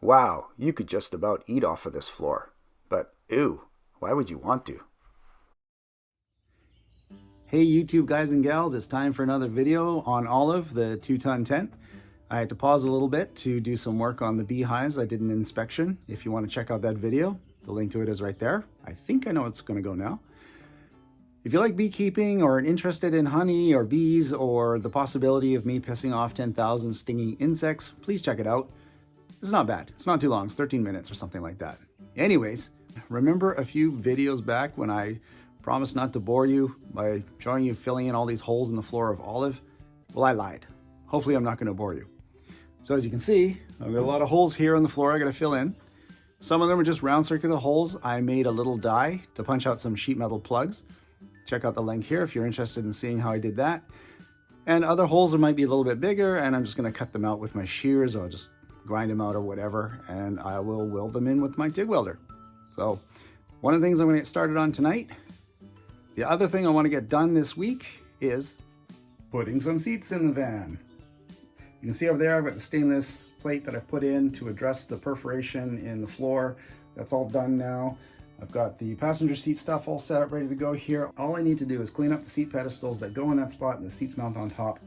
wow, you could just about eat off of this floor. But ew, why would you want to? Hey YouTube guys and gals, it's time for another video on Olive, the 2-ton tent. I had to pause a little bit to do some work on the beehives. I did an inspection. If you want to check out that video, the link to it is right there. I think I know it's going to go now. If you like beekeeping or are interested in honey or bees or the possibility of me pissing off 10,000 stinging insects, please check it out. It's not bad. It's not too long. It's 13 minutes or something like that. Anyways, remember a few videos back when I promised not to bore you by showing you filling in all these holes in the floor of Olive? Well, I lied. Hopefully I'm not going to bore you. So as you can see, I've got a lot of holes here on the floor I got to fill in. Some of them are just round circular holes. I made a little die to punch out some sheet metal plugs. Check out the link here if you're interested in seeing how I did that. And other holes that might be a little bit bigger, and I'm just going to cut them out with my shears, or just grind them out or whatever, and I will weld them in with my TIG welder. So one of the things I'm going to get started on tonight. The other thing I want to get done this week is putting some seats in the van. You can see over there I've got the stainless plate that I've put in to address the perforation in the floor. That's all done now. I've got the passenger seat stuff all set up, ready to go here. All I need to do is clean up the seat pedestals that go in that spot and the seats mount on top.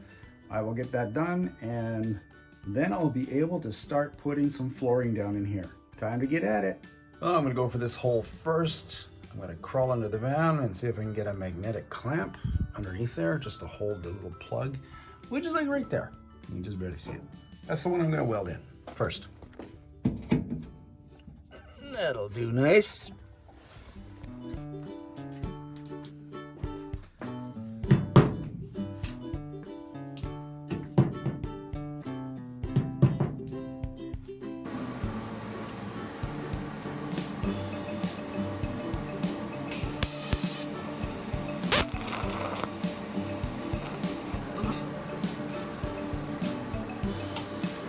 I will get that done, and then I'll be able to start putting some flooring down in here. Time to get at it. Oh, I'm gonna go for this hole first. I'm gonna crawl under the van and see if I can get a magnetic clamp underneath there just to hold the little plug, which is like right there. You can just barely see it. That's the one I'm gonna weld in first. That'll do nice.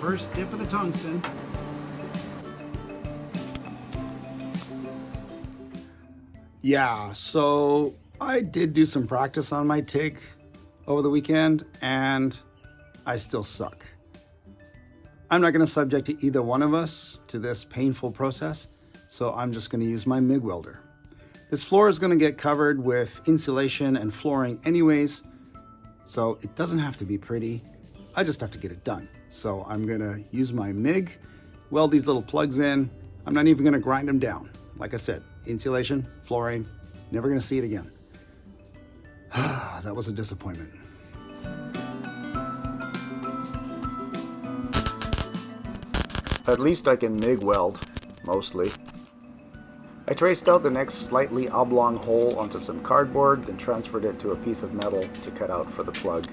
First dip of the tungsten. Yeah, so I did do some practice on my TIG over the weekend, and I still suck. I'm not going to subject either one of us to this painful process, so I'm just going to use my MIG welder. This floor is going to get covered with insulation and flooring anyways, so it doesn't have to be pretty. I just have to get it done. So I'm gonna use my MIG, weld these little plugs in. I'm not even gonna grind them down. Like I said, insulation, flooring, never gonna see it again. That was a disappointment. At least I can MIG weld, mostly. I traced out the next slightly oblong hole onto some cardboard, then transferred it to a piece of metal to cut out for the plug.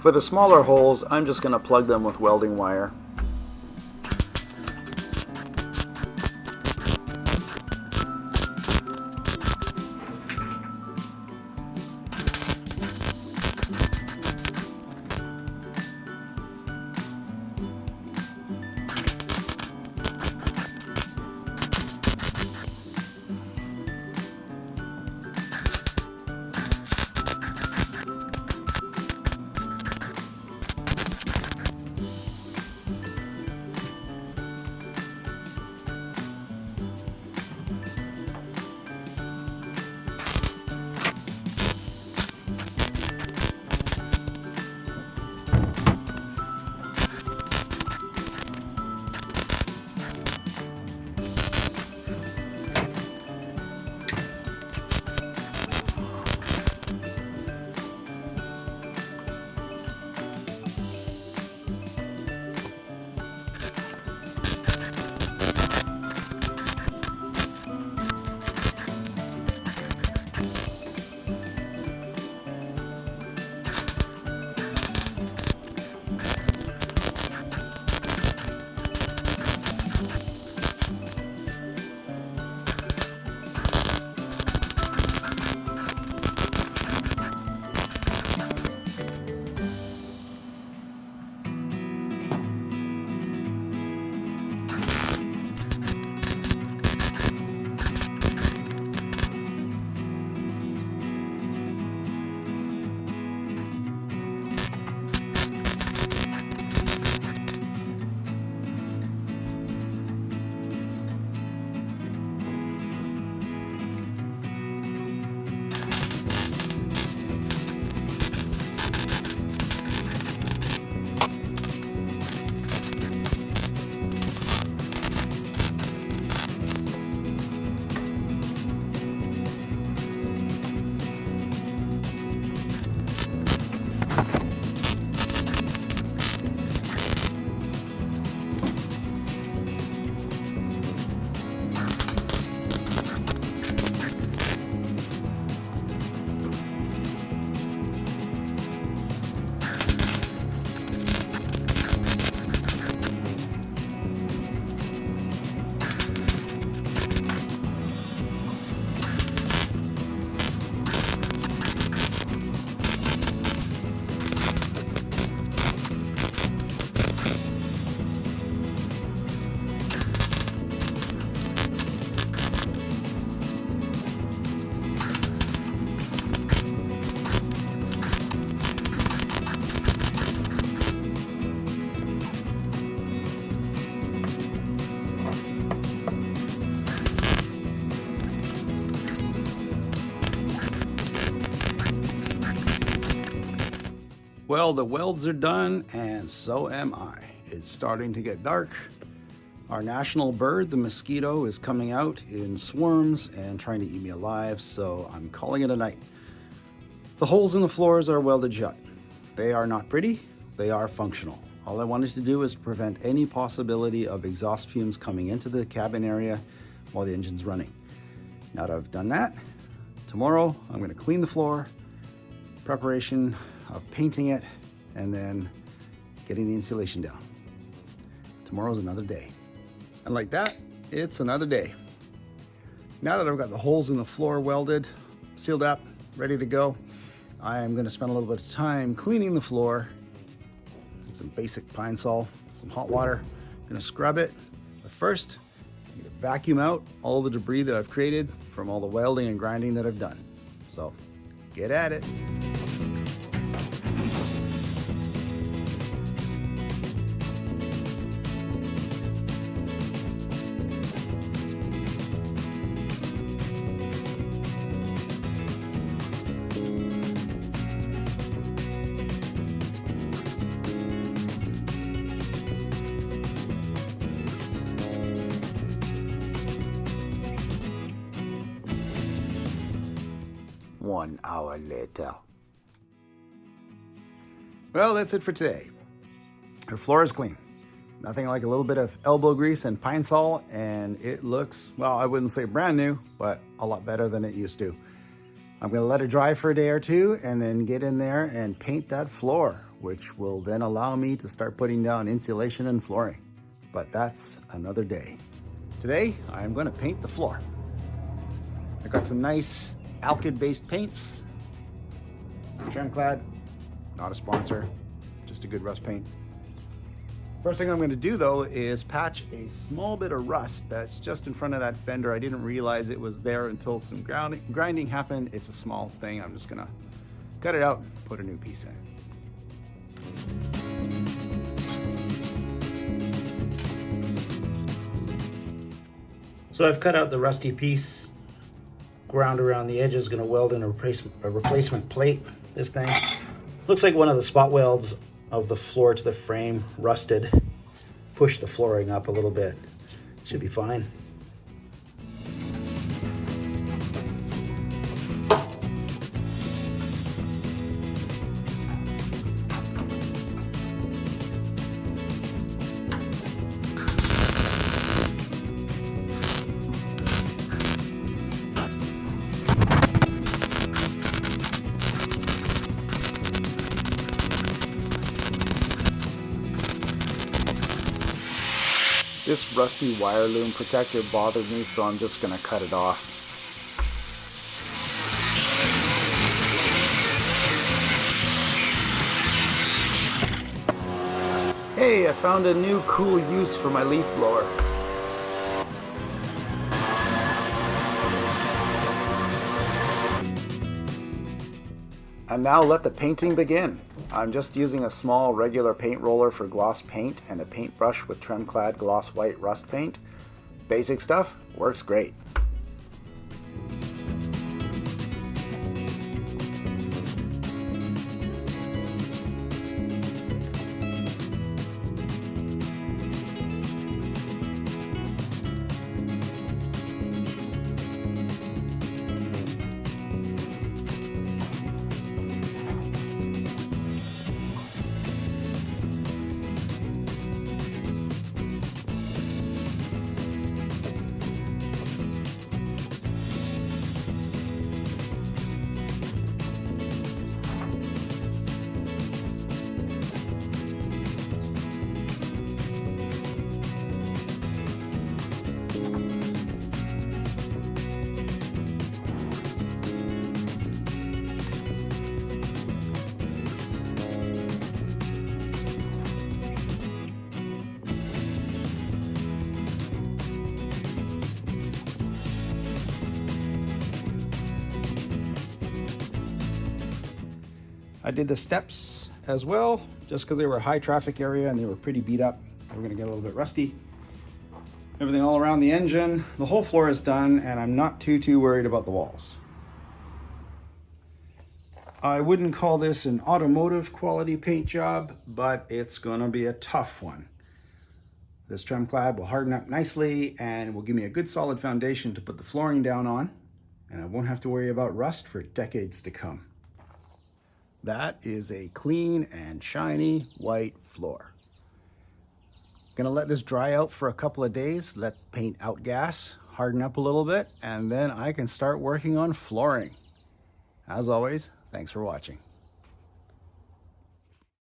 For the smaller holes, I'm just going to plug them with welding wire. Well, the welds are done and so am I. It's starting to get dark. Our national bird, the mosquito, is coming out in swarms and trying to eat me alive, so I'm calling it a night. The holes in the floors are welded shut. They are not pretty, they are functional. All I wanted to do is prevent any possibility of exhaust fumes coming into the cabin area while the engine's running. Now that I've done that, tomorrow I'm going to clean the floor, preparation of painting it, and then getting the insulation down. Tomorrow's another day. And like that, it's another day. Now that I've got the holes in the floor welded, sealed up, ready to go, I am going to spend a little bit of time cleaning the floor. Some basic Pine Sol, some hot water. I'm going to scrub it. But first, I'm going to vacuum out all the debris that I've created from all the welding and grinding that I've done. So, get at it. One hour later. Well, that's it for today. Our floor is clean. Nothing like a little bit of elbow grease and Pine Sol, and it looks, well, I wouldn't say brand new, but a lot better than it used to. I'm going to let it dry for a day or two and then get in there and paint that floor, which will then allow me to start putting down insulation and flooring. But that's another day. Today, I'm going to paint the floor. I got some nice alkyd-based paints. Tremclad, not a sponsor, just a good rust paint. First thing I'm going to do though is patch a small bit of rust that's just in front of that fender. I didn't realize it was there until some grinding happened. It's a small thing. I'm just going to cut it out, put a new piece in. So I've cut out the rusty piece, ground around the edges, going to weld in a replacement plate. This thing looks like one of the spot welds of the floor to the frame rusted. Push the flooring up a little bit. Should be fine. This rusty wire loom protector bothered me, so I'm just going to cut it off. Hey, I found a new cool use for my leaf blower. And now let the painting begin. I'm just using a small regular paint roller for gloss paint and a paintbrush with Tremclad gloss white rust paint. Basic stuff, works great. I did the steps as well, just because they were a high traffic area and they were pretty beat up. They were gonna get a little bit rusty. Everything all around the engine, the whole floor is done, and I'm not too worried about the walls. I wouldn't call this an automotive quality paint job, but it's gonna be a tough one. This Tremclad will harden up nicely and will give me a good solid foundation to put the flooring down on, and I won't have to worry about rust for decades to come. That is a clean and shiny white floor. Gonna let this dry out for a couple of days, let paint outgas, harden up a little bit, and then I can start working on flooring. As always, thanks for watching.